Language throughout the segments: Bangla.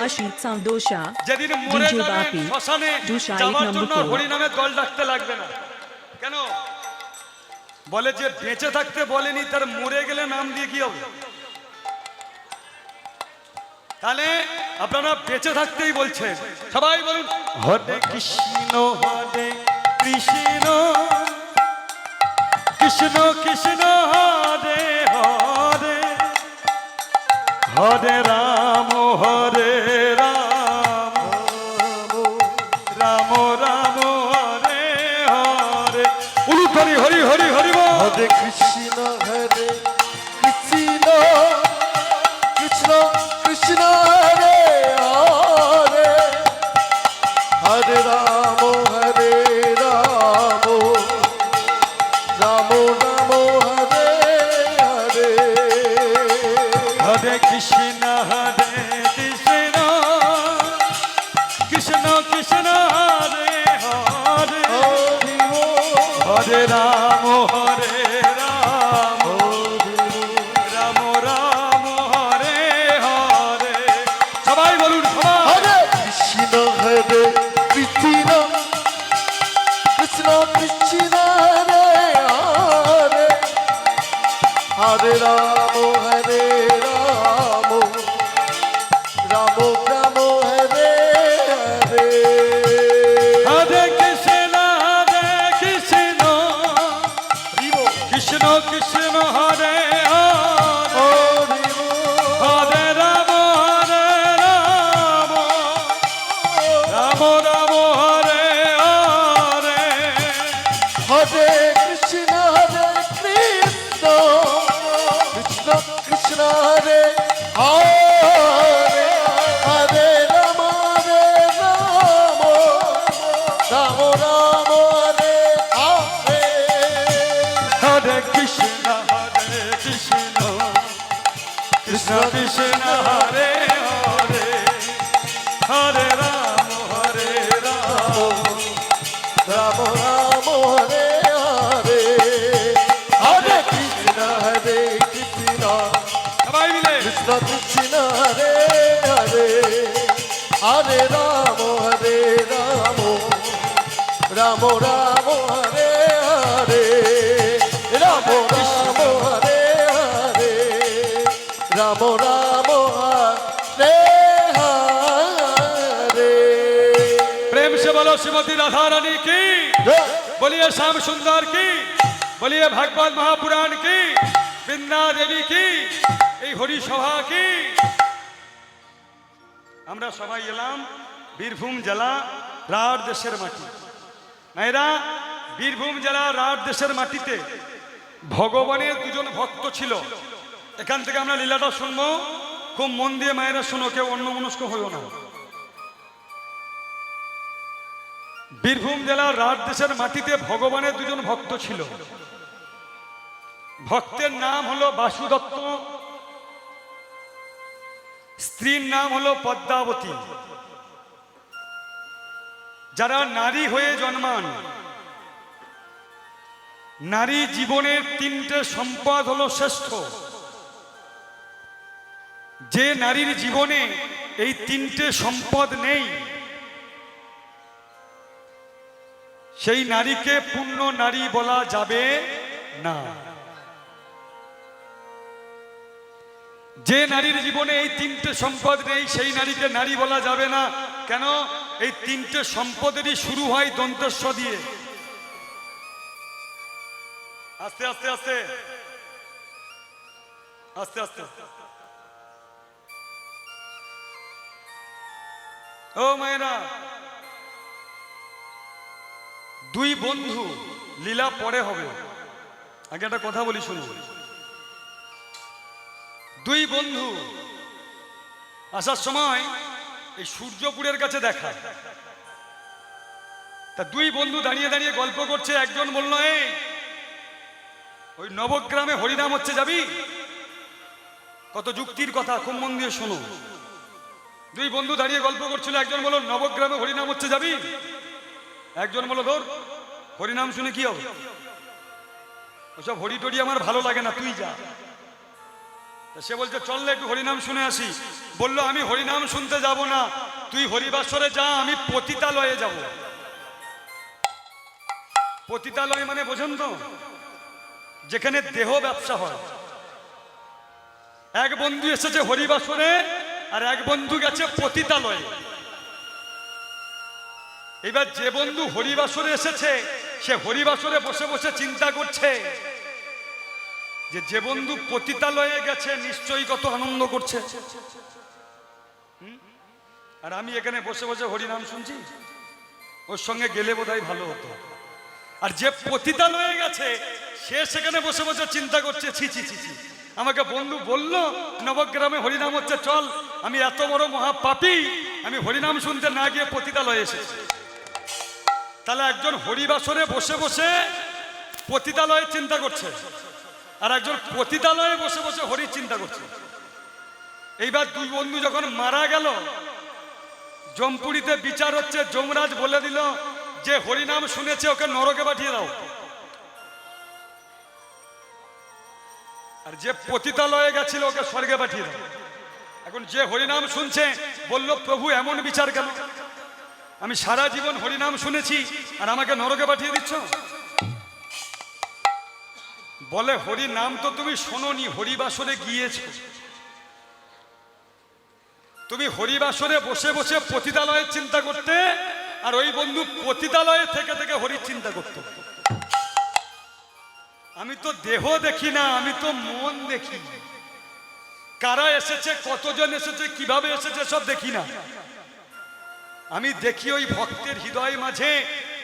Ashit Dosha, যেদিন মরে DJ যাবেন Bapi, শ্মশানে Dosha যাওয়ার number জন্য 4. হরি নামের দল ডাকতে লাগবে না। কেন বলে যে বেঁচে থাকতে বলেনি, তার মরে গেলে নাম দিয়ে কি হবে? তাহলে আপনারা বেঁচে থাকতেই বলছেন। সবাই বলুন হরে কৃষ্ণ কৃষ্ণ কৃষ্ণ কৃষ্ণ হরে হরে হরে রাম রাম রাম হরে হরে। উলুট হরি হরি হরি হরি বল। হরে কৃষ্ণ কৃষ্ণ কৃষ্ণ কৃষ্ণ হরে হরে হরে রাম রাম রাম হরে হরে। হরে কৃষ্ণ কৃষ্ণ কৃষ্ণ কৃষ্ণ হরে হরে হরে রাম রাম রাম হরে হরে। সবাই বলুন সবাই। হরে কৃষ্ণ কৃষ্ণ কৃষ্ণ কৃষ্ণ হরে হরে হরে রাম রাম রাম রাম হরে হরে। হরে কৃষ্ণ কৃষ্ণ কৃষ্ণ কৃষ্ণ হরে হরে হরে রাম রাম রাম হরে হরে। হরে কৃষ্ণ কৃষ্ণ কৃষ্ণ কৃষ্ণ হরে হরে হরে রাম রাম রাম রাম হরে হরে। হরে কৃষ্ণ কৃষ্ণ কৃষ্ণ কৃষ্ণ হরে হরে হরে রাম রাম রাম হরে হরে হরে কৃষ্ণ কৃষ্ণ সবাই মিলে কৃষ্ণ কৃষ্ণ হরে হরে হরে রাম রাম রাম হরে হরে রাম রাম হরে হরে রাম রাম হরে হরে। प्रेम से बोलो श्रीमती राधा रानी की, बोलिए श्याम सुंदर की, बोलिए भागवत महापुराण की, বৃন্দা দেবী কি, এই হরি সভা কি। আমরা সবাই এলাম বীরভূম জেলা রাঢ় দেশের মাটি। মায়েরা, বীরভূম জেলা রাঢ় দেশের মাটিতে ভগবানের দুজন ভক্ত ছিল। এখান থেকে আমরা লীলাটা শুনবো, খুব মন দিয়ে মায়েরা শুনো, কেউ অন্যমনস্ক হইও না। বীরভূম জেলার রাঢ় দেশের মাটিতে ভগবানের দুজন ভক্ত ছিল। ভক্তের নাম হলো বাসু দত্ত, স্ত্রীর নাম হলো পদ্মাবতী। যারা নারী হয়ে জন্মান, নারী জীবনের তিনটে সম্পদ হলো শ্রেষ্ঠ। যে নারীর জীবনে এই তিনটে সম্পদ নেই, সেই নারীকে পূর্ণ নারী বলা যাবে না। যে নারীর জীবনে এই তিনটে সম্পদ নেই, সেই নারীকে নারী বলা যাবে না। কেন? এই তিনটে সম্পদেরই শুরু হয় দন্তস্ব দিয়ে। আস্তে আস্তে আস্তে আস্তে আস্তে ও মায়েরা, দুই বন্ধু, লীলা পরে হবে, আগে একটা কথা বলি শুনুন। দুই বন্ধু আসার সময় এই সূর্যপুরের কাছে দেখা। তা দুই বন্ধু দাঁড়িয়ে দাঁড়িয়ে গল্প করছে। একজন বলল, এই ওই নবগ্রামে হরিনাম হচ্ছে, যাবি? কত যুক্তির কথা, খুব মন দিয়ে শোনো। দুই বন্ধু দাঁড়িয়ে গল্প করছিল। একজন বলল, নবগ্রামে হরিনাম হচ্ছে, যাবি? একজন বলল, ধর হরিনাম শুনে কি হবে, ওসব হরি টরি আমার ভালো লাগে না, তুই যা। তা সে বলছে চল না একটু হরিনাম শুনে আসি। বলল আমি হরিনাম শুনতে যাব না, তুই হরিবাসরে যা, আমি পতিতালয়ে যাব। পতিতালয় মানে বোঝেন তো, যেখানে দেহ ব্যবসা হয়। এক বন্ধু এসেছে হরিবাসরে, আর এক বন্ধু গেছে পতিতালয়ে। এবার যে বন্ধু হরিবাসরে এসেছে, সে হরিবাসরে বসে বসে চিন্তা করছে যে যে বন্ধু পতিতালয়ে গেছে নিশ্চয়ই কত আনন্দ করছে, আর আমি এখানে বসে বসে হরিনাম শুনছি, ওর সঙ্গে গেলে বোধহয় ভালো হতো। আর যে পতিতালয়ে গেছে সে সেখানে বসে বসে চিন্তা করছে, ছি ছি ছি ছি, আমাকে বন্ধু বলল নবগ্রামে হরিনাম হচ্ছে, চল, আমি এত বড় মহাপাপী, আমি হরিনাম শুনতে না গিয়ে পতিতালয়ে এসেছি। তাহলে একজন হরিবাসরে বসে বসে পতিতালয়ে চিন্তা করছে, আর একজন পতিতালয়ে বসে বসে হরি চিন্তা করছে। এইবার দুই বন্ধু যখন মারা গেল, জমপুরিতে বিচার হচ্ছে, যমরাজ বলে দিল যে হরিনাম শুনেছে ওকে নরকে পাঠিয়ে দাও, আর যে পতিতালয়ে গেছিল ওকে স্বর্গে পাঠিয়ে দাও। এখন যে হরিনাম শুনছে বলল, প্রভু এমন বিচার কেন? আমি সারা জীবন হরিনাম শুনেছি আর আমাকে নরকে পাঠিয়ে দিচ্ছ। বলে হরি নাম তো তুমি শোনোনি, হরিবাসরে গিয়েছো। তুমি হরিবাসরে বসে বসে পতিতালয়ের চিন্তা করতে, আর ওই বন্ধু পতিতালয়ে থেকে থেকে হরির চিন্তা করত। আমি তো দেহ দেখি না, আমি তো মন দেখি। কারা এসেছে, কতজন এসেছে, কিভাবে এসেছে সব দেখি না। আমি দেখি ওই ভক্তের হৃদয় মাঝে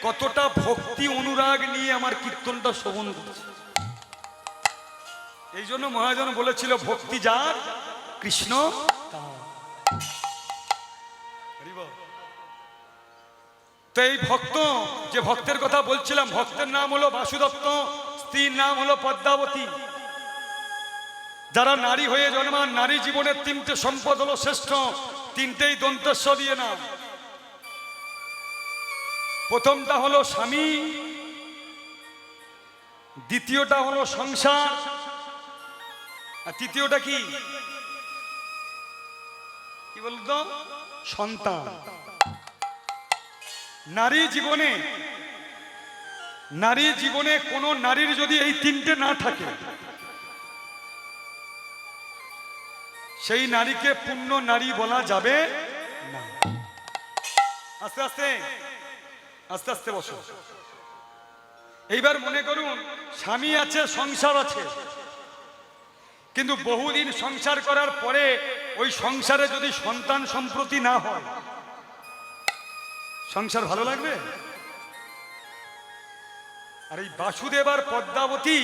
কতটা ভক্তি অনুরাগ নিয়ে আমার কীর্তনটা শ্রবণ করছে। এই জন্য মহাজন বলেছিল, ভক্তি যার কৃষ্ণ তার। তো এই ভক্ত, যে ভক্তের কথা বলছিলাম, ভক্তের নাম হলো বাসুদত্ত, স্ত্রীর নাম হলো পদ্মাবতী। যারা নারী হয়ে জন্মান, নারী জীবনের তিনটে সম্পদ হলো শ্রেষ্ঠ, তিনটেই দন্তেশ্ব দিয়ে নাম। প্রথমটা হলো স্বামী, দ্বিতীয়টা হলো সংসার, আর তৃতীয়টা কি কি বলতো? সন্তান। নারী জীবনে কোন নারীর যদি এই তিনটে না থাকে, সেই নারীকে পূর্ণ নারী বলা যাবে না। আস্তে আস্তে আস্তে আস্তে বসো। এইবার মনে করুন, স্বামী আছে, সংসার আছে, কিন্তু বহুদিন সংসার করার পরে ওই সংসারে যদি সন্তান সম্প্রতি না হয়, সংসার ভালো লাগবে? আর এই বাসুদেব আর পদ্মাবতী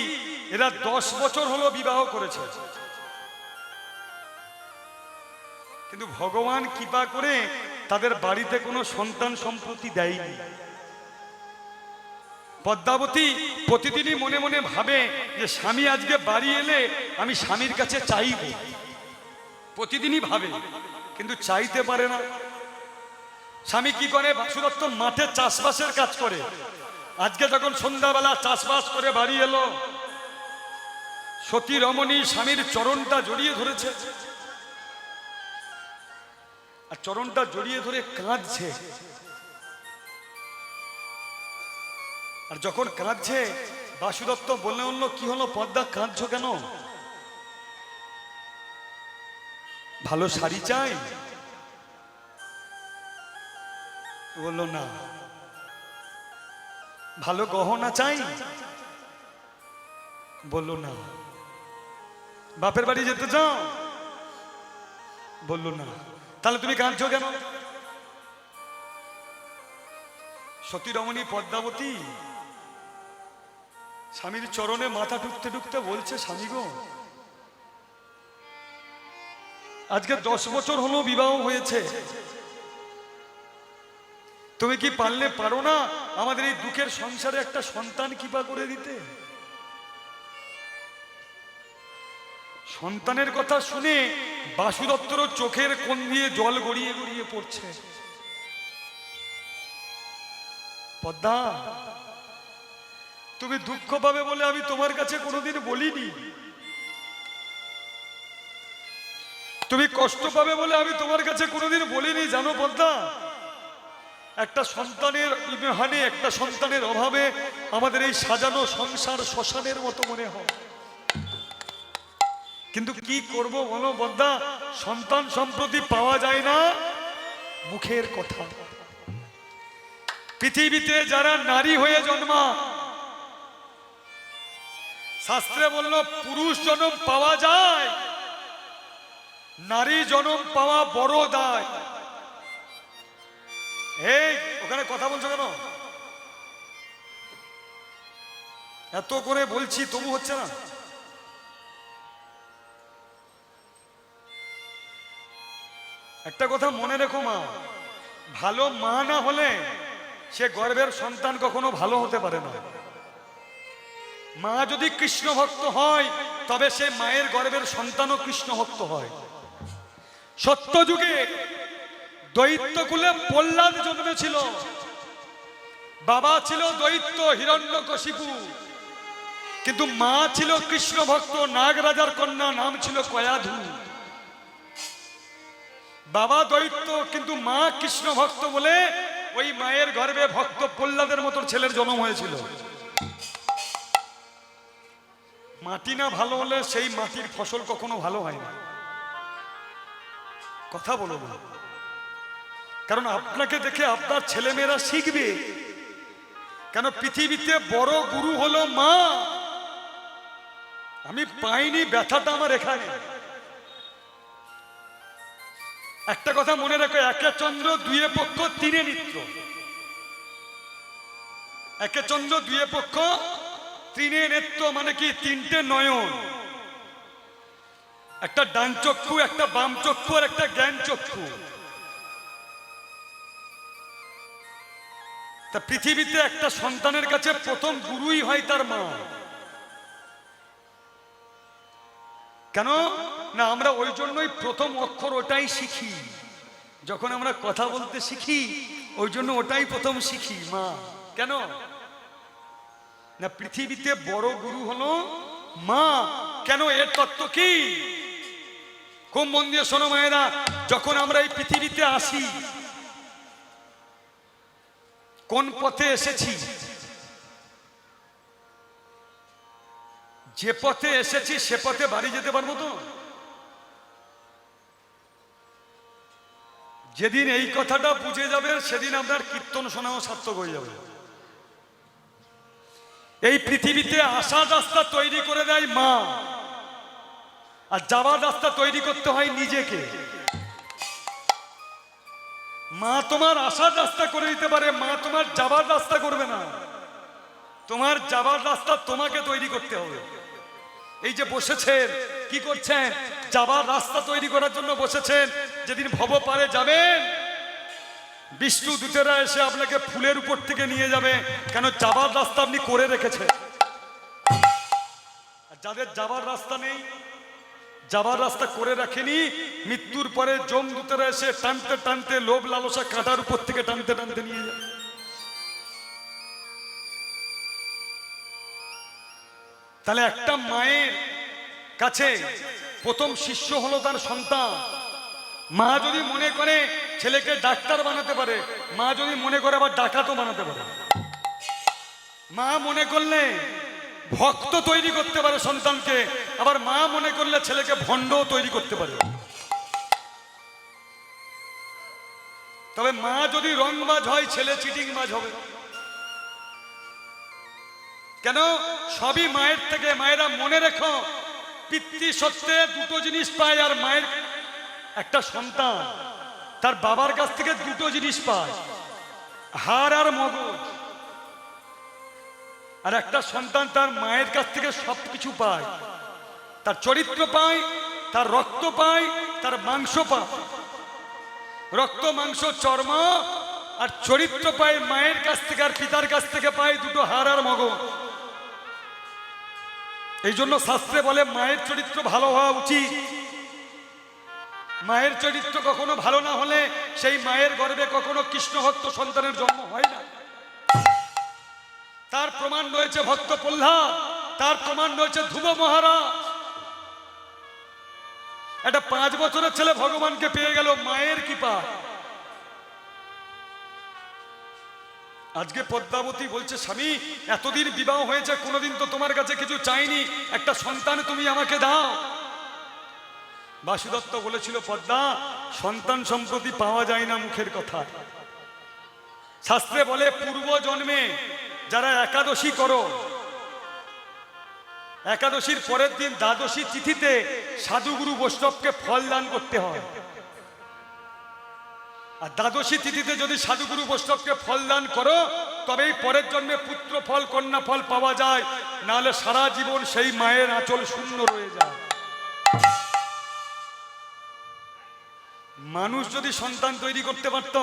এরা 10 বছর হলো বিবাহ করেছে, কিন্তু ভগবান কৃপা করে তাদের বাড়িতে কোনো সন্তান সম্প্রতি দেয়নি। পদ্মাবতী প্রতিদিনই মনে মনে ভাবে যে স্বামী আজকে বাড়ি এলে আমি স্বামীর কাছে চাইব, প্রতিদিনই ভাবে, কিন্তু চাইতে পারে না। স্বামী কি করে? বাসুদত্ত মাঠে চাষবাসের কাজ করে। আজকে যখন সন্ধ্যাবেলা চাষবাস করে বাড়ি এলো, সতী রমণী স্বামীর চরণটা জড়িয়ে ধরেছে, আর চরণটা জড়িয়ে ধরে কাঁদছে। আর যখন কাঁদছে, বাসুদত্ত বললে বলল, কি হলো পদ্মা, কাঁদছো কেন? ভালো শাড়ি চাই? বলল না। ভালো গহনা চাই? বলল না। বাপের বাড়ি যেতে চাও? বলল না। তাহলে তুমি কাঁদছো কেন? সতী রমণী পদ্মাবতী স্বামীর চরণে মাথা ঠুকতে ঠুকতে বলছে, স্বামী গো, আজকে 10 বছর হলো বিবাহ হয়েছে, তুমি কি পারো না আমাদের এই দুঃখের সংসারে একটা সন্তান কৃপা করে দিতে? সন্তানের কথা শুনে বাসুদত্তর চোখের কোণ দিয়ে জল গড়িয়ে গড়িয়ে পড়ছে। পদ্মা, তুমি দুঃখ পাবে বলে আমি তোমার কাছে কোনোদিন বলিনি, তুমি কষ্ট পাবে বলে আমি তোমার কাছে কোনোদিন বলিনি, জানো পদ্মা? একটা সন্তানের হানি, একটা সন্তানের অভাবে আমাদের এই সাজানো সংসার শ্মশানের মতো মনে হয়। কিন্তু কি করব বলো পদ্মা, সন্তান সম্প্রতি পাওয়া যায় না, মুখের কথা। পৃথিবীতে যারা নারী হয়ে জন্মা, শাস্ত্রে বলল পুরুষ জন্ম পাওয়া যায়, নারী জন্ম পাওয়া বড় দায়। এই ওখানে কথা বলছো কেন? এত করে বলছি তবু হচ্ছে না। একটা কথা মনে রেখো মা, ভালো মা না হলে সে গর্ভের সন্তান কখনো ভালো হতে পারে না। মা যদি কৃষ্ণ ভক্ত হয় তবে সে মায়ের গর্ভের সন্তানও কৃষ্ণ ভক্ত হয়। সত্য যুগে দৈত্যকুলে প্রহ্লাদ জন্মেছিল, বাবা ছিল দৈত্য হিরণ্যকশিপু, কিন্তু মা ছিল কৃষ্ণ ভক্ত, নাগরাজার কন্যা, নাম ছিল কয়াধু। বাবা দৈত্য কিন্তু মা কৃষ্ণ ভক্ত বলে ওই মায়ের গর্ভে ভক্ত প্রহ্লাদের মতো ছেলের জন্ম হয়েছিল। মাটি না ভালো হলে সেই মাটির ফসল কখনো ভালো হয় না। কথা বলো না, কারণ আপনাকে দেখে আপনার ছেলেমেয়েরা শিখবে। কেন পৃথিবীতে বড় গুরু হলো মা। আমি পাইনি, ব্যথাটা আমার এখানে। একটা কথা মনে রাখো, একে চন্দ্র দুয়ে পক্ষ তিনে নিত্র। একে চন্দ্র দুয়ে পক্ষ তিনে নেত্র মানে কি? তিনটে নয়ন, একটা ডান চক্ষু, একটা বাম চক্ষু আর একটা জ্ঞান চক্ষু। তা পৃথিবীতে একটা সন্তানের কাছে প্রথম গুরুই হয় তার মা। কেন না? আমরা ওই জন্যই প্রথম অক্ষর ওটাই শিখি। যখন আমরা কথা বলতে শিখি ওই জন্য ওটাই প্রথম শিখি, মা। কেন না? পৃথিবীতে বড় গুরু হলো মা। কেন? এর তত্ত্ব কি? খুব মন দিয়ে শোনো মায়েরা, যখন আমরা এই পৃথিবীতে আসি কোন পথে এসেছি? যে পথে এসেছি সে পথে বাড়ি যেতে পারবো তো? যেদিন এই কথাটা বুঝে যাবে সেদিন আপনার কীর্তন শোনাও সার্থক হয়ে যাবে। এই পৃথিবীতে আসার রাস্তা তৈরি করে দেয় মা, আর যাওয়ার রাস্তা তৈরি করতে হয় নিজেকে। মা তোমার আসার রাস্তা করে দিতে পারে, মা তোমার যাবার রাস্তা করবে না। তোমার যাবার রাস্তা তোমাকে তৈরি করতে হবে। এই যে বসেছেন, কি করছেন? যাবার রাস্তা তৈরি করার জন্য বসেছেন। যেদিন ভব পারে যাবেন, বিষ্ণু দূতেরা এসে আপনাকে ফুলের উপর থেকে নিয়ে যাবে। কেন? যাবার রাস্তা আপনি করে রেখেছেন। আর যাদের যাবার রাস্তা নেই, যাবার রাস্তা করে রাখেনি, মৃত্যুর পরে যমদূতেরা এসে টানতে টানতে, লোভ লালসা কাঁটার উপর থেকে টানতে টানতে নিয়ে যায়। তাহলে একটা মায়ের কাছে প্রথম শিষ্য হলো তার সন্তান। মা যদি মনে করে ছেলেকে ডাক্তার বানাতে পারে, মা যদি মনে করে আবার ডাকাতও বানাতে পারে। মা মনে করলে ভক্ত তৈরি করতে পারে সন্তানকে, আবার মা মনে করলে ছেলেকে ভণ্ডও তৈরি করতে পারে। তবে মা যদি রংবাজ হয়, ছেলে চিটিংবাজ হবে। কেন? সবই মায়ের থেকে। মায়েরা মনে রেখো, পিতৃ সত্ত্বে দুটো জিনিস পায়, আর মায়ের একটা সন্তান তার বাবার কাছ থেকে দুটো জিনিস পায়, হাড় আর মগজ। আর একটা সন্তান তার মায়ের কাছ থেকে সবকিছু পায়। তার চরিত্র পায়, তার রক্ত পায়, তার মাংস পায়। রক্ত, মাংস, চর্ম আর চরিত্র পায় মায়ের কাছ থেকে, আর পিতার কাছ থেকে পায় দুটো হাড় আর মগজ। এই জন্য শাস্ত্রে বলে মায়ের চরিত্র ভালো হওয়া উচিত। মায়ের চরিত্র কখনো ভালো না হলে সেই মায়ের গর্ভে কখনো কৃষ্ণ ভক্ত সন্তানের জন্ম হয় না। তার প্রমাণ রয়েছে ভক্ত প্রহ্লাদ, তার প্রমাণ রয়েছে ধ্রুব মহারাজ। একটা 5 বছরের ছেলে ভগবানকে পেয়ে গেল মায়ের কৃপা। আজকে পদ্মাবতী বলছে, স্বামী এতদিন বিবাহ হয়েছে, কোনোদিন তো তোমার কাছে কিছু চাইনি, একটা সন্তান তুমি আমাকে দাও। বাসুদত্ত বলেছিল, পদ্মা, সন্তান সম্প্রতি পাওয়া যায় না মুখের কথা। শাস্ত্রে বলে পূর্ব জন্মে যারা একাদশী করো, একাদশীর পরের দিন দ্বাদশী তিথিতে সাধুগুরু বৈষ্ণবকে ফল দান করতে হয়। আর দ্বাদশী তিথিতে যদি সাধুগুরু বৈষ্ণবকে ফল দান করো, তবেই পরের জন্মে পুত্র ফল কন্যা ফল পাওয়া যায়, নাহলে সারা জীবন সেই মায়ের আঁচল শূন্য রয়ে যায়। মানুষ যদি সন্তান তৈরি করতে পারত,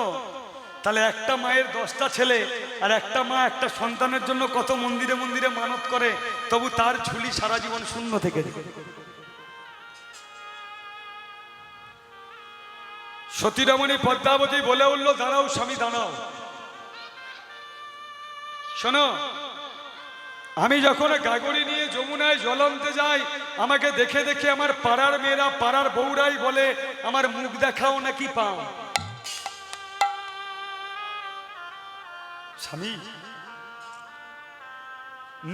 তাহলে একটা মায়ের 10টা ছেলে, আর একটা মা একটা সন্তানের জন্য কত মন্দিরে মন্দিরে মানত করে, তবু তার ঝুলি সারা জীবন শূন্য থেকে যায়। সতীরমণী পদ্মাবতী বলে উঠল, দাঁড়াও স্বামী দাঁড়াও, শোনো, আমি যখন গাগরি নিয়ে যমুনায় জল আনতে যাই, আমাকে দেখে দেখে আমার পাড়ার মেয়েরা, পাড়ার বউরাই বলে, আমার মুখ দেখাও নাকি পাও। স্বামী,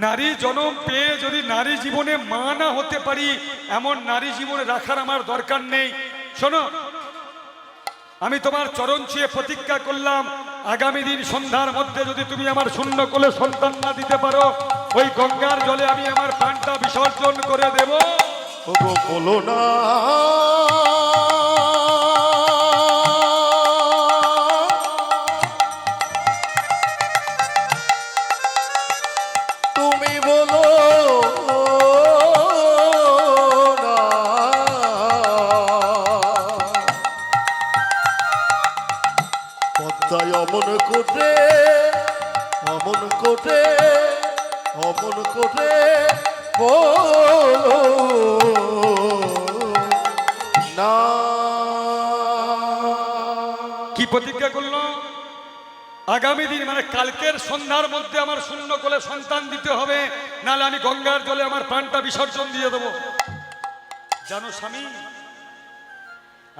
নারী জন্ম পেয়ে যদি নারী জীবনে মা না হতে পারি, এমন নারী জীবনে রাখার আমার দরকার নেই। শোনো, আমি তোমার চরণ ছুঁয়ে প্রতিজ্ঞা করলাম, আগামী দিন সন্ধ্যার মধ্যে যদি তুমি আমার শূন্য কোলে সন্তান না দিতে পারো, ওই গঙ্গার জলে আমি আমার প্রাণটা বিসর্জন করে দেব। ওগো বলো না, তুমি বলো না, পদ্মায় অমন কোটে, অমন কোটে, অমন কোটে বলো না। কি প্রতিজ্ঞা করলো? আগামী দিন মানে কালকের সন্ধ্যার মধ্যে আমার শূন্য কোলে সন্তান দিতে হবে, নাহলে আমি গঙ্গার জলে আমার প্রাণটা বিসর্জন দিয়ে দেব। জানো স্বামী,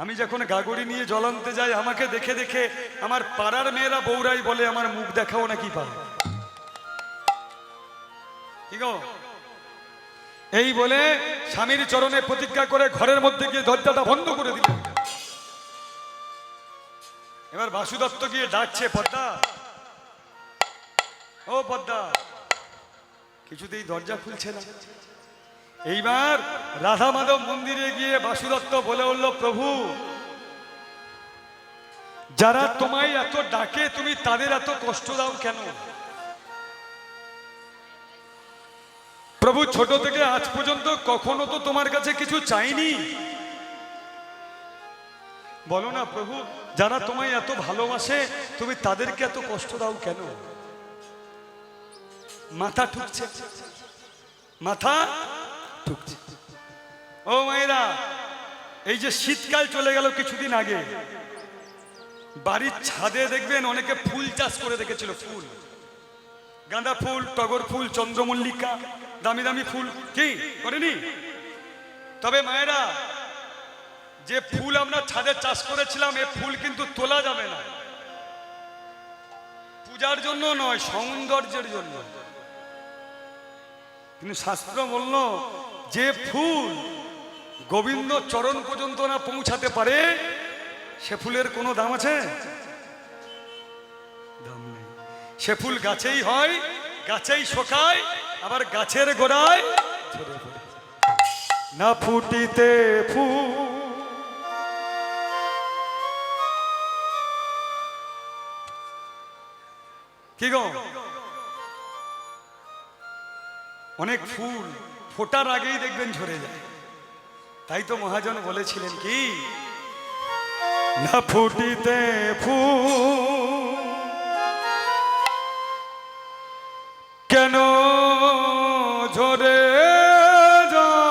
আমি যখন গাগরি নিয়ে জল আনতে যাই, আমাকে দেখে দেখে আমার পাড়ার মেয়েরা বউরাই বলে, আমার মুখ দেখাও নাকি পাও। ঠিক এই বলে স্বামীর চরণে প্রতিজ্ঞা করে ঘরের মধ্যে গিয়ে দরজাটা বন্ধ করে দিল। এবার বাসুদত্ত গিয়ে ডাকছে, পদ্মা, ও পদ্মা, কিছুতেই দরজা খুলছে না। এইবার রাধা মাধব মন্দিরে গিয়ে বাসুদত্ত বলে উঠল, প্রভু, যারা তোমায় এত ডাকে তুমি তাদের এত কষ্ট দাও কেন? প্রভু, ছোট থেকে আজ পর্যন্ত কখনো তো তোমার কাছে কিছু চাইনি, বলো না প্রভু, যারা তোমায় এত ভালোবাসে তুমি তাদেরকে এত কষ্ট দাও কেন? মাথা ঠুকছে, মাথা ঠুকছে। ও মায়েরা, এই যে শীতকাল চলে গেল কিছুদিন আগে, বাড়ির ছাদে দেখবেন অনেকে ফুল চাষ করে রেখেছিল। ফুল, গাঁদা ফুল, টগর ফুল, চন্দ্রমল্লিকা, দামি দামি ফুল, কি করেনি? তবে মায়েরা, যে ফুল আমরা ছাদে চাষ করেছিলাম, এ ফুল কিন্তু তোলা যাবে না, পূজার জন্য নয়, সৌন্দর্যের জন্য। কিন্তু শাস্ত্র বলল, যে ফুল গোবিন্দ চরণ পর্যন্ত না পৌঁছাতে পারে, সে ফুলের কোনো দাম আছে? দাম নেই। সে ফুল গাছেই হয়, গাছেই শোকায়, আবার গাছের গোড়ায় ঝরে পড়ে। না ফুটিতে ফুল, কি গো, অনেক ফুল ফোটার আগেই দেখবেন ঝরে যায়। তাই তো মহাজন বলেছিলেন কি, না ফুটিতে ফুল কেন ঝরে যায়,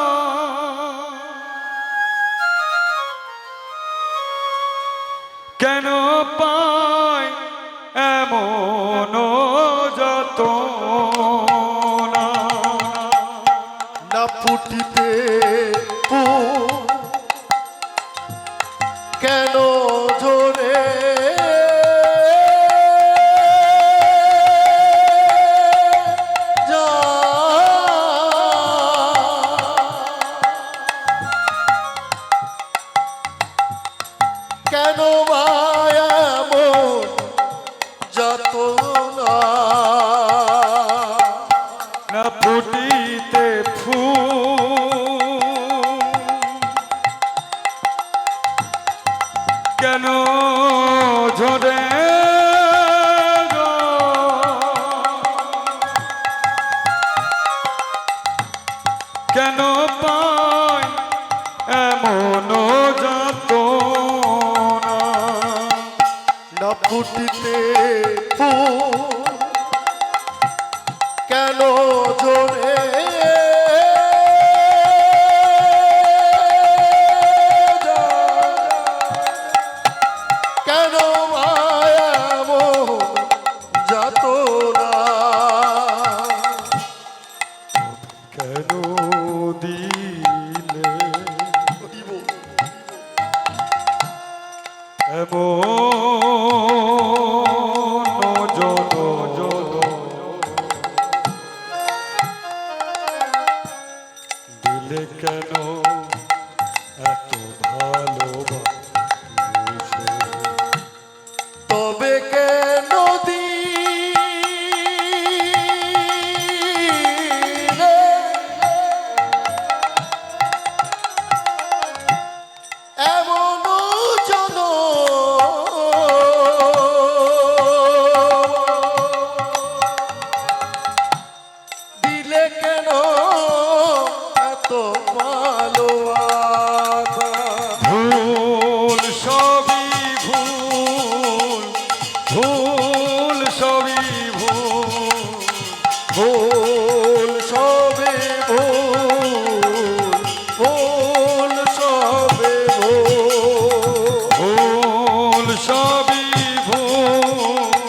কেন পায় এমন যত না ফুটিতে ফুল ঝরে কেন পাই এমন যাত না ফুটিতে ফুল কেন জোরে কেন মায়ামন যাত না কেন দিলে এমন জন দিলে কেন এত ভালোবাসে তবে কেন দিলে এমন জন দিলে কেন এত ভালোবাসা ভুল সবই ভুল ভুল সবই ভুল ভুল সবে ভুল ভুল সবে ভুল সবই ভুল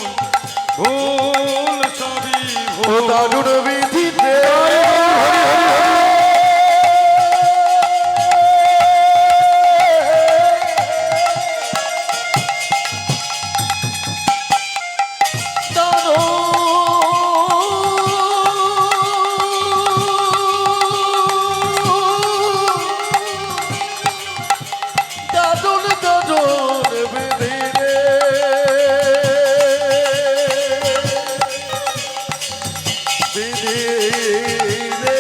ভুল সবই ভুল দারুণ বিধিতে দারুণ দারুণ বিধিতে বিধিতে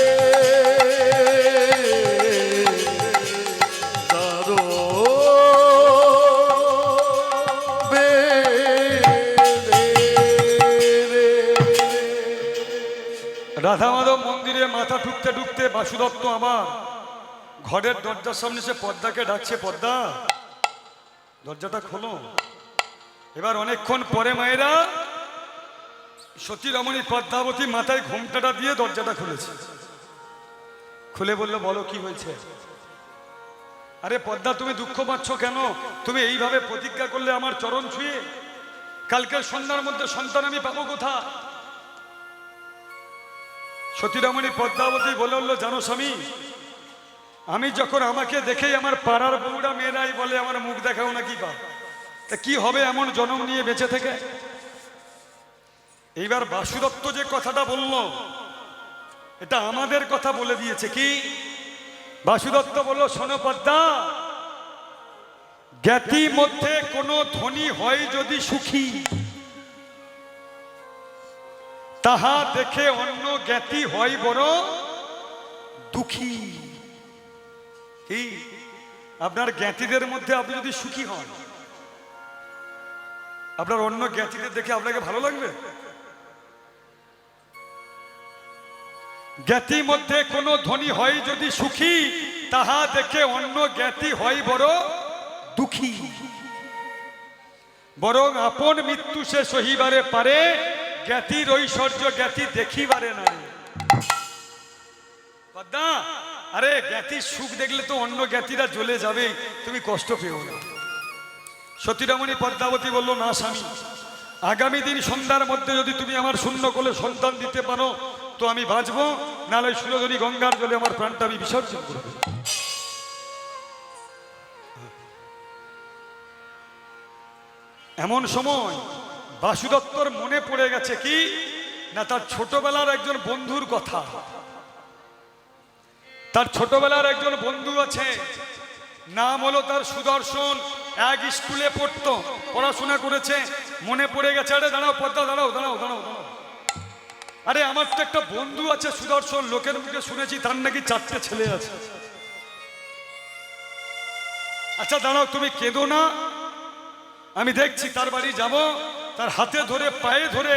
রাধা মাধব মন্দিরে মাথা ঠুকতে ঠুকতে বাসুদত্ত আমার ঘরের দরজার সামনে সে পদ্মাকে ডাকছে, পদ্মা দরজাটা খোলো। এবার অনেকক্ষণ পরে মায়েরা সতী রমণী পদ্মাবতী মাথায় ঘোমটাটা দিয়ে দরজাটা খুলেছে। খুলে বলল, বলো কি হয়েছে? আরে পদ্মা, তুমি দুঃখ পাচ্ছ কেন? তুমি এইভাবে প্রতিজ্ঞা করলে আমার চরণ ছুঁয়ে, কালকের সন্ধ্যার মধ্যে সন্তান আমি পাবো কোথা? সতীরমণী পদ্মাবতী বলে উঠল, জানো স্বামী, আমি যখন আমাকে দেখেই আমার পাড়ার বউরা মেয়েরাই বলে আমার মুখ দেখাও নাকি বা, তা কি হবে এমন জন্ম নিয়ে বেঁচে থেকে? এইবার বাসুদত্ত যে কথাটা বলল এটা আমাদের কথা বলে দিয়েছে। কি? বাসুদত্ত বলল, শোনো পদ্মা, জ্ঞাতি মধ্যে কোনো ধনী হয় যদি সুখী, তাহা দেখে অন্য জ্ঞাতি হয় বড় দুঃখী। কি? আপনার জ্ঞাতিদের মধ্যে আপনি যদি সুখী হন, আপনার অন্য জ্ঞাতিদের দেখে আপনাকে ভালো লাগবে? জ্ঞাতি মধ্যে কোনো ধনী হয় যদি সুখী, তাহা দেখে অন্য জ্ঞাতি হয় বড় দুঃখী। বরং আপন মৃত্যু সে সহিবারে পারে, জ্ঞাতির ঐশ্বর্য জ্ঞাতি দেখিবারে না। পদ্মা, আরে জ্ঞাতির সুখ দেখলে তো অন্য জ্ঞাতিরা জ্বলে যাবে, তুমি কষ্ট পেও না। সতীরমণী পদ্মাবতী বলল, না স্বামী, আগামী দিন সন্ধ্যার মধ্যে যদি তুমি আমার শূন্য কোলে সন্তান দিতে পারো তো আমি বাঁচবো, নাহলে সুরধনী গঙ্গার জলে আমার প্রাণটা আমি বিসর্জন করব। এমন সময় বাসুদত্তর মনে পড়ে গেছে কি না, তার ছোটবেলার একজন বন্ধুর কথা। তার ছোটবেলার একজন বন্ধু আছে, নাম হলো তার সুদর্শন, এক স্কুলে পড়তো, পড়াশোনা করেছে। মনে পড়ে গেছে, আরে দাঁড়াও পদ্মা, দাঁড়াও দাঁড়াও দাঁড়াও দাঁড়াও, আরে আমার তো একটা বন্ধু আছে সুদর্শন, লোকের মুখে শুনেছি তার নাকি 4টে ছেলে আছে। আচ্ছা দাঁড়াও, তুমি কেঁদো না, আমি দেখছি তার বাড়ি যাব, তার হাতে ধরে পায়ে ধরে,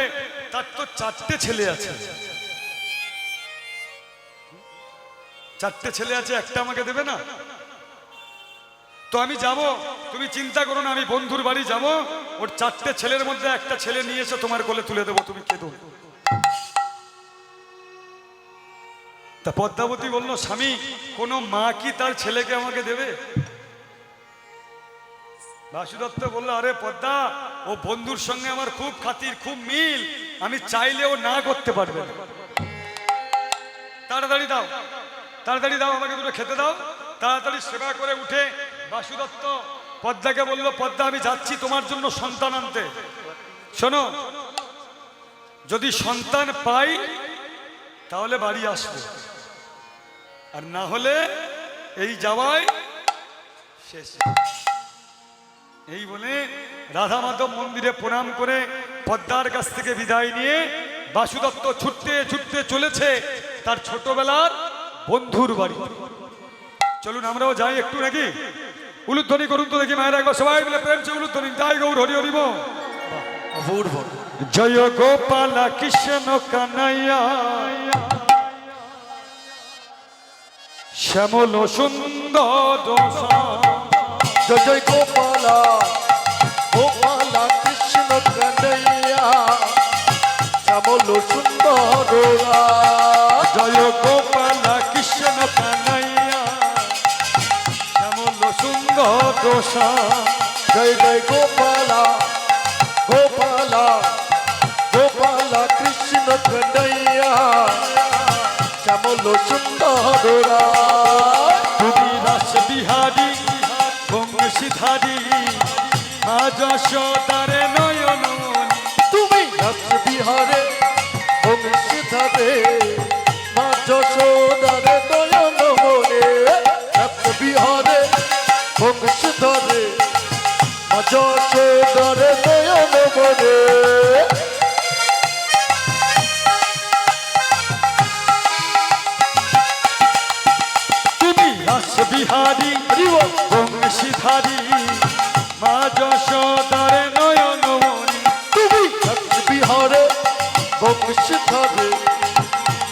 তার তো 4টে ছেলে আছে, 4টে ছেলে আছে, একটা আমাকে দেবে না? তো আমি যাব, তুমি চিন্তা করো না, আমি বন্ধুর বাড়ি যাব, ওর 4টে ছেলের মধ্যে একটা ছেলে নিয়ে এসে তোমার কোলে তুলে দেবো, তুমি কেঁদো। তা পদ্মাবতী বলল, স্বামী, কোন মা কি তার ছেলেকে আমাকে দেবে? বাসুদত্ত বলল, আরে পদ্মা, ও বন্ধুর সঙ্গে আমার খুব খাতির, খুব মিল, আমি চাইলেও না করতে পারবে না। তাড়াতাড়ি দাও, তাড়াতাড়ি দাও, আমাকে দুটো খেতে দাও। তাড়াতাড়ি সেবা করে উঠে বাসুদত্ত পদ্মাকে বলল, পদ্মা, আমি যাচ্ছি তোমার জন্য সন্তান আনতে। শোনো, যদি সন্তান পাই তাহলে বাড়ি আসবো, আর না হলে এই যাওয়ায় শেষ। এই বলে রাধা মাধব মন্দিরে প্রণাম করে পদ্মার কাছ থেকে বিদায় নিয়ে বাসুদত্ত ছুটতে ছুটতে চলেছে তার ছোটবেলার বন্ধুর বাড়ি। চলুন আমরাও যাই একটু, নাকি? উলুধ্বনি করুন তো দেখি মায়ের, একবার সবাই মিলে প্রেম সে উলুধ্বনি। জয় গৌর হরি হরি বল। অপূর্ব। জয় গোপাল কৃষ্ণ কানাইয়া, শ্যামল সুন্দর জয় জয় গোপালা গোপালা কৃষ্ণ কানাইয়া, শ্যামল সুন্দর রাম। জয় গোপাল কৃষ্ণ কানাইয়া, শ্যামল সুন্দর জয় জয় গোপালা গোপালা গোপালা কৃষ্ণ কানাইয়া, শ্যামল সুন্দর রাম। তুমি রাস বিহারী বংশীধারী, মা যশোদারে নয়ন, তুমি রাস বিহারে বংশীধারে, মা যশোদারে নয়ন মনে। রাস বিহারে বংশীধারে, মা যশোদারে নয়ন মনে। তুমি রাস বিহারী বংশীধারী, মা যশোদারে নয়ন মনি। তুমি রাস বিহারে বংশীধারে,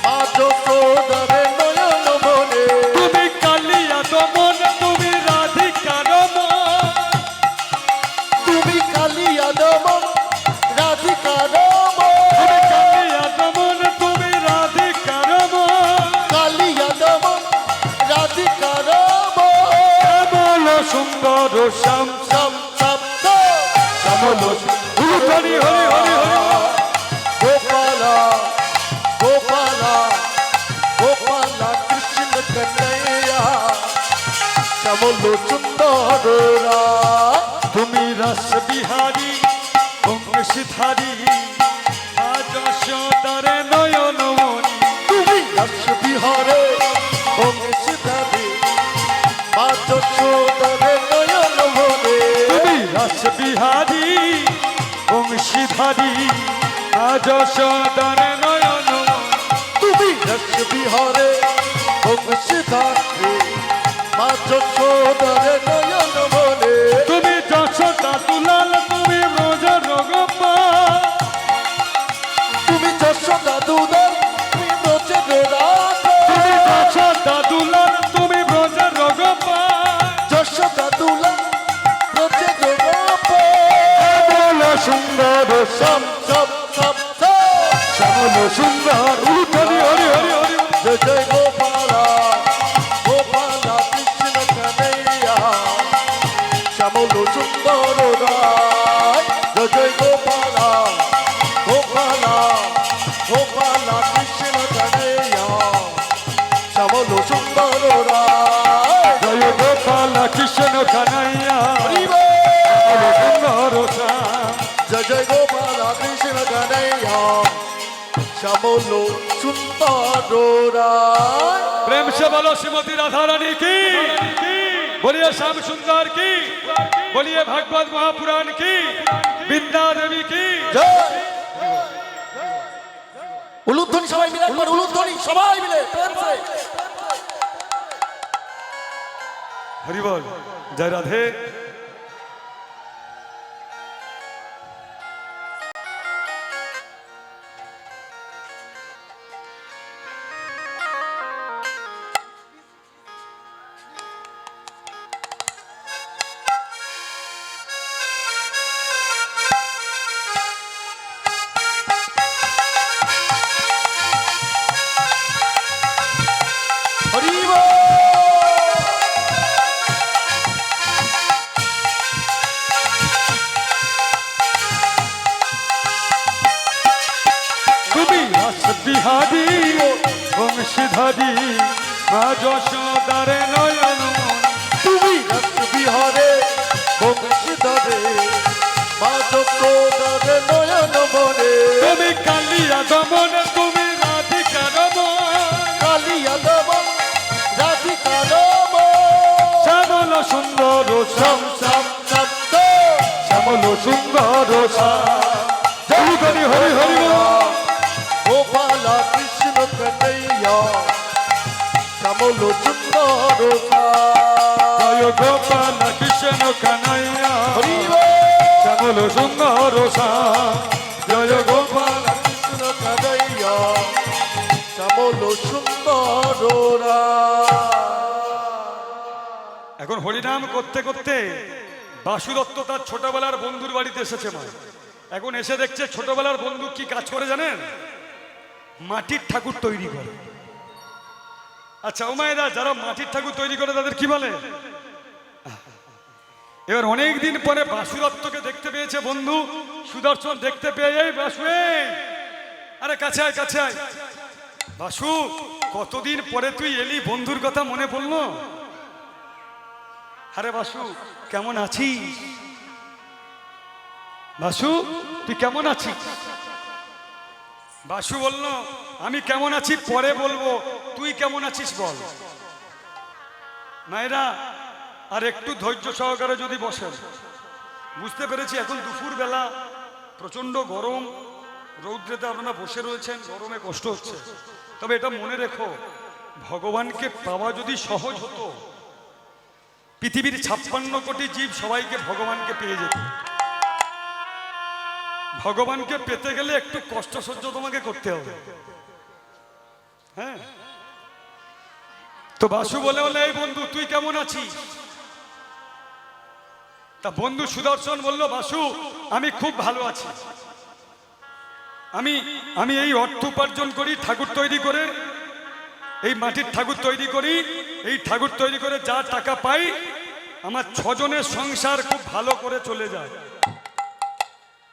মা যশোদারে নয়ন মনে। তুমি কালিয়া দমন, তুমি রাধিকার মন, তুমি কালিয়া দমন রাধিকার তুমি কালিয়া দমন, তুমি রাধিকার মন। কালিয়া দমন রাধিকার শ্যামল সুন্দর শ্যাম, সম শব্দ শ্যামল হরি হরি হরি হরি। গোপালা গোপালা গোপালা কৃষ্ণ কন্যা, শ্যামল সুন্দর রাম। তুমি রাস বিহারী বংশীধারী, মা যশোদারে নয়ন মনি। তুমি রাস বিহারে বংশীধারী, মা যশোদারে নয়ন মনে। তুমি রাস বিহারী বংশীধারী, মা যশোদারে নয়ন মনি। তুমি রাস বিহারে বংশীধারী, মা যশোদারে নয়ন মনে। তুমি যশোদা দুলাল, তুমি ব্রজ রঘুপাল, তুমি যশোদা দুলাল, তুমি ব্রজের রাধা। তুমি যশোদা দুলাল, তুমি ব্রজ রঘুপাল। যশোদা দুলাল, ব্রজের রাধা। শ্যামল সুন্দর শ্যাম, সম সম শ্যামল সুন্দর হরি হরি হরি হরি। জয় জয় গোপালা গোপালা কৃষ্ণ কানাইয়া, শ্যামল সুন্দর রায়। জয় জয় গোপালা গোপালা গোপালা কৃষ্ণ কানাইয়া, শ্যামল সুন্দর রায়। জয় গোপাল কৃষ্ণ কানাইয়া, হরি বল। সুন্দর শ্যাম। জয় জয় গোপালা কৃষ্ণ কানাইয়া, শ্যামল সুন্দর রায়। प्रेम से बोलो श्रीमती राधा रानी की, बोलिए श्याम सुंदर की, बोलिए भागवत महापुराण की, बिंदा देवी की। জয়। উলুধ্বনি সবাই মিলে একবার, উলুধ্বনি সবাই মিলে প্রেম से। हरि बोल, जय राधे। বিহারী বংশীধারী মা যশোদার নয়ন তুমি রাসবিহারে বংশীধরে মা যশোদার নয়ন মনে তুমি কালিয়া দমন তুমি রাধিকা রমন কালিয়া দমন রাধিকা রমন শ্যামল সুন্দর শ্যাম শ্যাম শ্যাম শ্যামল সুন্দর হরি হরি হরি হরি গোপাল কৃষ্ণ কনৈয়া শ্যামল সুন্দর জয় গোপাল কৃষ্ণ কানাইয়া হরি শ্যামল সুন্দর জয় গোপাল কৃষ্ণ কনৈয়া শ্যামল সুন্দর এখন হরিনাম করতে করতে বাসু দত্ত তার ছোটবেলার বন্ধুর বাড়িতে এসেছে মা। এখন এসে দেখছে ছোটবেলার বন্ধু কি কাজ করে জানেন? মাটির ঠাকুর তৈরি করে। আচ্ছা ও মায়েরা, যারা মাটির ঠাকুর তৈরি করে তাদের কি বলে? এবার অনেক দিন পরে বাসু দত্তকে দেখতে পেয়েছে বন্ধু সুদর্শন, দেখতে পেয়ে এই বাসু আরে কাছে আয় কাছে আয়। বাসু কতদিন পরে তুই এলি, বন্ধুর কথা মনে পড়লো? আরে বাসু কেমন আছিস? বাসু তুই কেমন আছিস? বাসু বলল আমি কেমন আছি পরে বলবো, তুই কেমন আছিস বল। মায়েরা আর একটু ধৈর্য সহকারে যদি বসেন। বুঝতে পেরেছি এখন দুপুর বেলা প্রচন্ড গরম, রৌদ্রেতে আপনারা বসে রয়েছেন, গরমে কষ্ট হচ্ছে। তবে এটা মনে রেখো, ভগবানকে পাওয়া যদি সহজ হতো, পৃথিবীর 56 কোটি জীব সবাইকে ভগবানকে পেয়ে যেত। ভগবানকে পেতে গেলে একটু কষ্ট সহ্য তোমাকে করতে হবে। হ্যাঁ, তো বাসু বলে বলে এই বন্ধু তুই কেমন আছিস? তা বন্ধু সুদর্শন বলল বাসু আমি খুব ভালো আছি। আমি এই অর্থ উপার্জন করি ঠাকুর তৈরি করে, এই মাটির ঠাকুর তৈরি করি, এই ঠাকুর তৈরি করে যা টাকা পাই আমার 6 জনের সংসার খুব ভালো করে চলে যায়।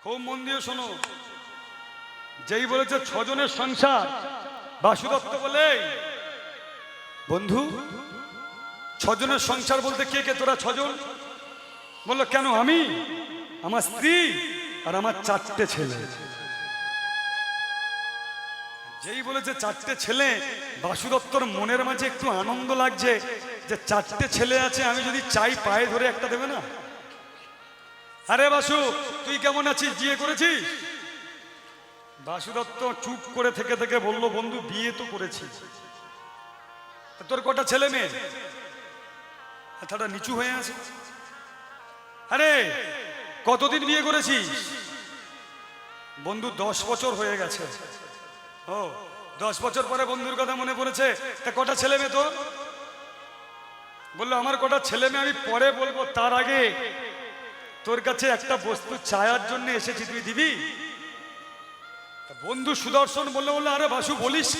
খুব মন দিয়ে শোনো, যেই বলেছে 6 জনের সংসার, বাসু দত্ত বলে বন্ধু 6 জনের সংসার বলতে কে কে তোরা 6 জন? বললো কেন? আমি, আমার স্ত্রী আর আমার 4টে ছেলে। যেই বলেছে 4টে ছেলে, বাসু দত্তর মনের মাঝে একটু আনন্দ লাগছে যে 4টে ছেলে আছে, আমি যদি চাই পায়ে ধরে একটা দেবে না? আরে বাসু তুই কেমন আছিস, বিয়ে করেছিস? বাসু দত্ত চুপ করে থেকে থেকে বলল বন্ধু বিয়ে তো করেছি। তোর কটা ছেলে মেয়ে? মাথাটা নিচু হয়ে আছে। আরে কতদিন বিয়ে করেছিস? বন্ধু 10 বছর হয়ে গেছে। ও 10 বছর পরে বন্ধুর কথা মনে পড়েছে। তা কটা ছেলে মেয়ে তোর? বললো আমার কটা ছেলে মেয়ে আমি পরে বলবো, তার আগে তোর কাছে একটা বস্তু চায়ার জন্য এসেছি, তুই দিবি? বন্ধু সুদর্শন বললো আরে বাসু বলিস,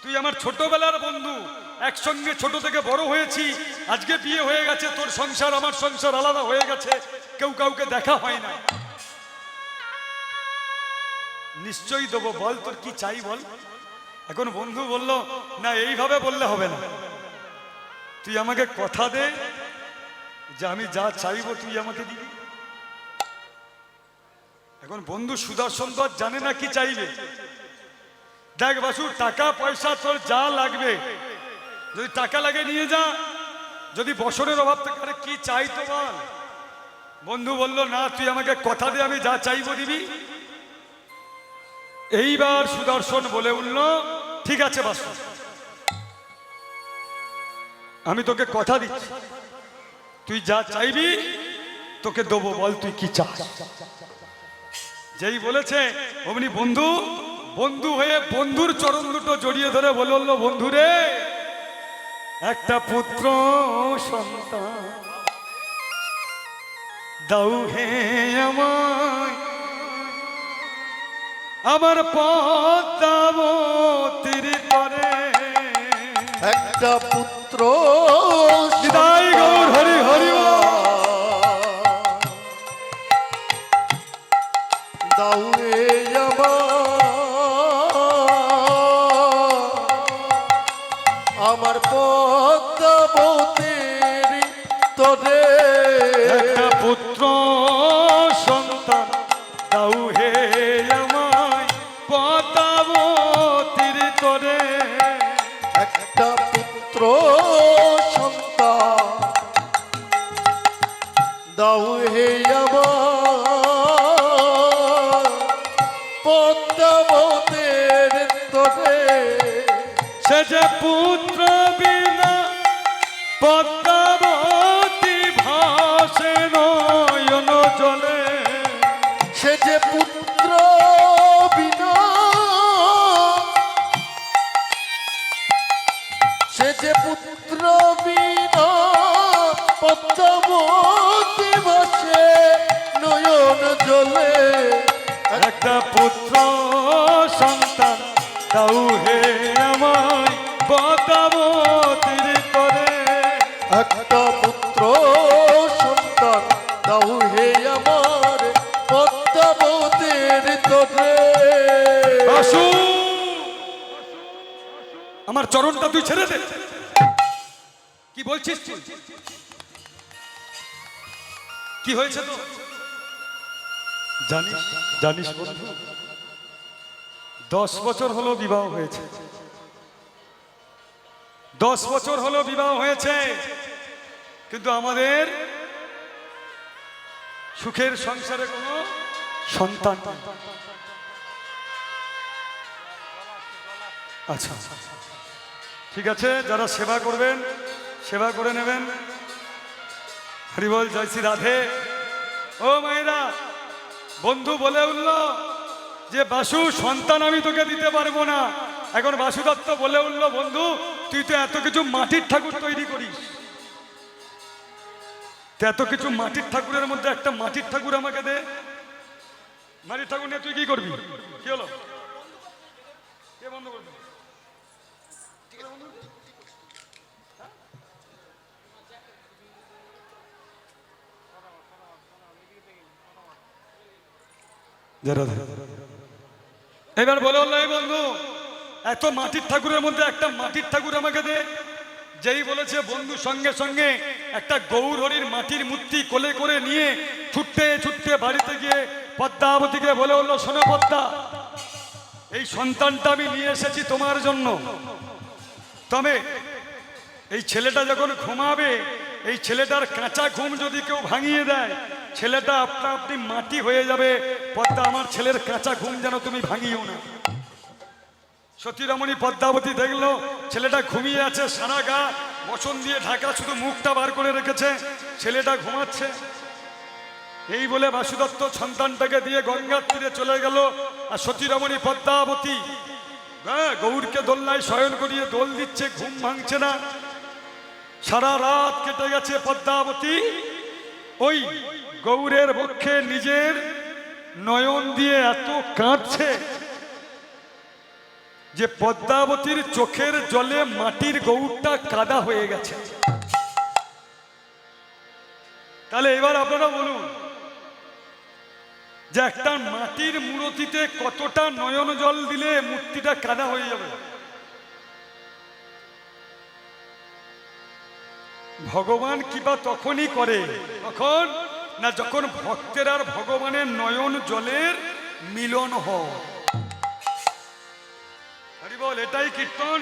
তুই আমার ছোটবেলার বন্ধু, একসঙ্গে ছোট থেকে বড় হয়েছি, আজকে বিয়ে হয়ে গেছে, তোর সংসার আমার সংসার আলাদা হয়ে গেছে, কেউ কাউকে দেখা হয় না। নিশ্চয়ই দেবো, বল তোর কি চাই বল। এখন বন্ধু বলল না এইভাবে বললে হবে না, তুই আমাকে কথা দে যে আমি যা চাইবো তুই আমাকে দিবি। এখন বন্ধু সুদর্শন তো জানে না কি চাইবে। দেখ বাসু টাকা পয়সা তোর যা লাগবে, যদি টাকা লাগে নিয়ে যা, যদি বছরের অভাব থাকে আরে কি চাই তো বল। বন্ধু বলল না তুই আমাকে কথা দে, আমি যা চাইবো দিবি। এইবার সুদর্শন বলে উঠল ঠিক আছে বাসু, আমি তোকে কথা দিচ্ছি, তুই যা চাইবি তোকে দেবো, বল তুই কি চাস। যেই বলেছে অমনি বন্ধু বন্ধু হয়ে বন্ধুর চরণ দুটো জড়িয়ে ধরে বলল বন্ধু রে, একটা পুত্র সন্তান দাও হে আমায়, আমার পদ্মাবতীর করে একটা পুত্র বিদায় গৌর হরি হরি দাও রে আমার আমার পদ্মাবতীর তোরে একটা পুত্র সন্তান দাও হে আমায় পদ্মাবতীর তরে। একটা পুত্র সন্তান দাও হে আমার পদ্মাবতীর তোরে। সে যে পুত্র বিনা পদ্মাবতী ভাসে নয়ন জলে। সে যে পুত্র বিনা সে যে পুত্র বিনা পদ্মাবতী ভাসে নয়ন জলে। একটা পুত্র সন্তান দাও হে আমায় পদ্মাবতীর তরে। একটা পুত্র সন্তান দাও হে আমার পদ্মাবতীর তোরে। বাসু, আমার চরণটা তুই ছেড়ে দে। কি বলছিস তুই? কি হয়েছে তো? জানিস জানিস বন্ধু, 10 বছর হলো বিবাহ হয়েছে। 10 বছর হলো বিবাহ হয়েছে, কিন্তু আমাদের সুখের সংসারে কোনো সন্তান নেই। আচ্ছা ঠিক আছে, যারা সেবা করবেন সেবা করে নেবেন। হরি বল, জয় শ্রী রাধে। ও মায়েরা, বন্ধু বলে উঠল যে বাসু সন্তান আমি তোকে দিতে পারবো না। এখন বাসু দত্ত বলে উঠল, বন্ধু তুই তো এত কিছু মাটির ঠাকুর তৈরি করিস, তো এত কিছু মাটির ঠাকুরের মধ্যে একটা মাটির ঠাকুর আমাকে দে। মাটির ঠাকুর নিয়ে তুই কি করবি? কি হলো? কে বন্ধ করবে? এবার বলে হলো, এই বন্ধু এত মাটির ঠাকুরের মধ্যে একটা মাটির ঠাকুর আমাকে দে। যেই বলেছে বন্ধু সঙ্গে সঙ্গে একটা গৌর হরির মাটির মূর্তি কোলে করে নিয়ে ছুটতে ছুটতে বাড়িতে গিয়ে পদ্মাবতীকে বলে হলো, শোনো পদ্মা, এই সন্তানটা আমি নিয়ে এসেছি তোমার জন্য। তবে এই ছেলেটা যখন ঘুমাবে, এই ছেলেটার কাঁচা ঘুম যদি কেউ ভাঙিয়ে দেয়, ছেলেটা আপনা আপনি মাটি হয়ে যাবে। পদ্মা, আমার ছেলের কাঁচা ঘুম যেন তুমি ভাঙিও না। সতীরমণী পদ্মাবতী দেখলো ছেলেটা ঘুমিয়ে আছে, সারা গা বসন দিয়ে ঢাকা, শুধু মুখটা বার করে রেখেছে, ছেলেটা ঘুমাচ্ছে। এই বলে বাসুদত্ত সন্তানটাকে দিয়ে গঙ্গার তীরে চলে গেল। আর সতীরমণী পদ্মাবতী গৌরকে দোলনায় শয়ন করিয়ে দোল দিচ্ছে, ঘুম ভাঙছে না। সারা রাত কেটে গেছে। পদ্মাবতী ওই গৌরের বক্ষে নিজের নয়ন দিয়ে এত কাঁদছে যে পদ্মাবতীর চোখের জলে মাটির গৌরটা কাদা হয়ে গেছে। তাহলে এবার আপনারা বলুন যে একটা মাটির মূর্তিতে কতটা নয়ন জল দিলে মূর্তিটা কাদা হয়ে যাবে? ভগবান কিবা তখনই করে, তখন না যখন ভক্তের আর ভগবানের নয়ন জলের মিলন হয়। হরি বল, এটাই কীর্তন।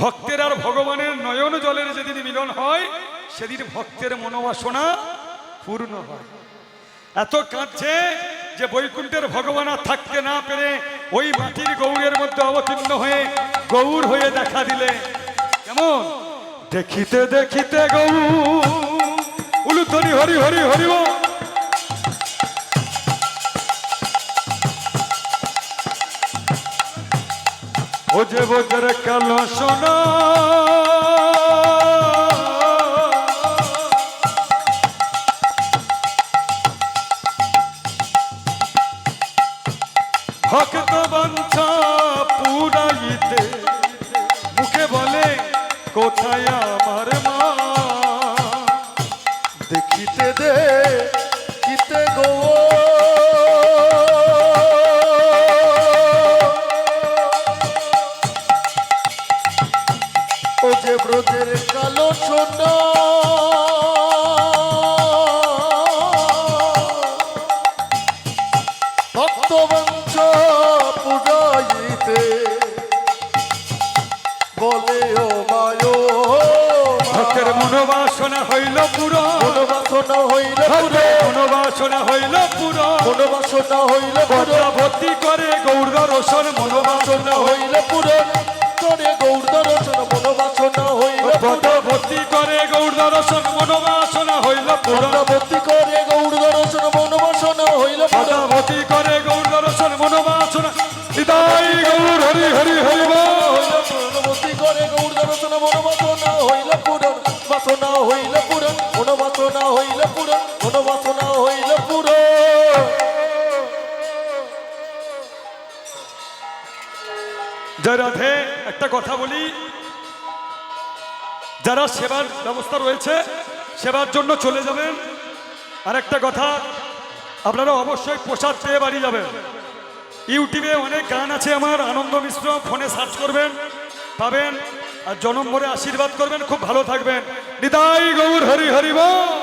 ভক্তের আর ভগবানের নয়ন জলের যেদিন মিলন হয়, সেদিন ভক্তের মনোবাসনা পূর্ণ হয়। এত কাঁদছে যে বৈকুণ্ঠের ভগবান আর থাকতে না পেরে ওই মাটির গৌরের মধ্যে অবতীর্ণ হয়ে গৌর হয়ে দেখা দিলে। কেমন দেখিতে দেখিতে গৌর, উলুধ্বনি হরি হরি হরি বল। ও যে বোঝের কালো সোনা, ভক্ত বাঞ্ছা পুরাইতে মুখে বলে কোথায় আমার মা। দেখিতে দে কিতে গো ও যে ব্রত তবঞ্চ পূজাইতে বলে ও মায়ো ভক্তের মনোবাসনা হইল পুরো, মনোবাসনা হইল পুরো, মনোবাসনা হইল পুরো, মনোবাসনা হইল পুরো, পদ্মা ভর্তি করে গৌর দর্শন মনোবাসনা হইল পুরো করে গৌর দর্শন মনোবাসনা হইল পদ্মা ভর্তি করে গৌর দর্শন মনোবাসনা হইল পুরো, ভক্তি করে গৌর দর্শন মনোবাসনা হইল পদ্মা ভর্তি করে গৌর দর্শন মনোবাসনা নিতাই গৌর হরি হরি হরি বল। ভক্তি করে গৌর দর্শন মনোবাসনা হইল পুরন বাসনা হইল পুরন মনোবাসনা হইল পুরন মনোবাসনা হইল পুরন। জয় রাধে। একটা কথা বলি, যারা সেবার ব্যবস্থা রয়েছে সেবার জন্য চলে যাবেন। আর একটা কথা, আপনারা অবশ্যই প্রসাদ পেয়ে বাড়ি যাবেন। ইউটিউবে অনেক গান আছে আমার, আনন্দ মিশ্র, ফোনে সার্চ করবেন পাবেন। আর জনম ভরে আশীর্বাদ করবেন, খুব ভালো থাকবেন। নিতাই গৌর হরি হরি বল।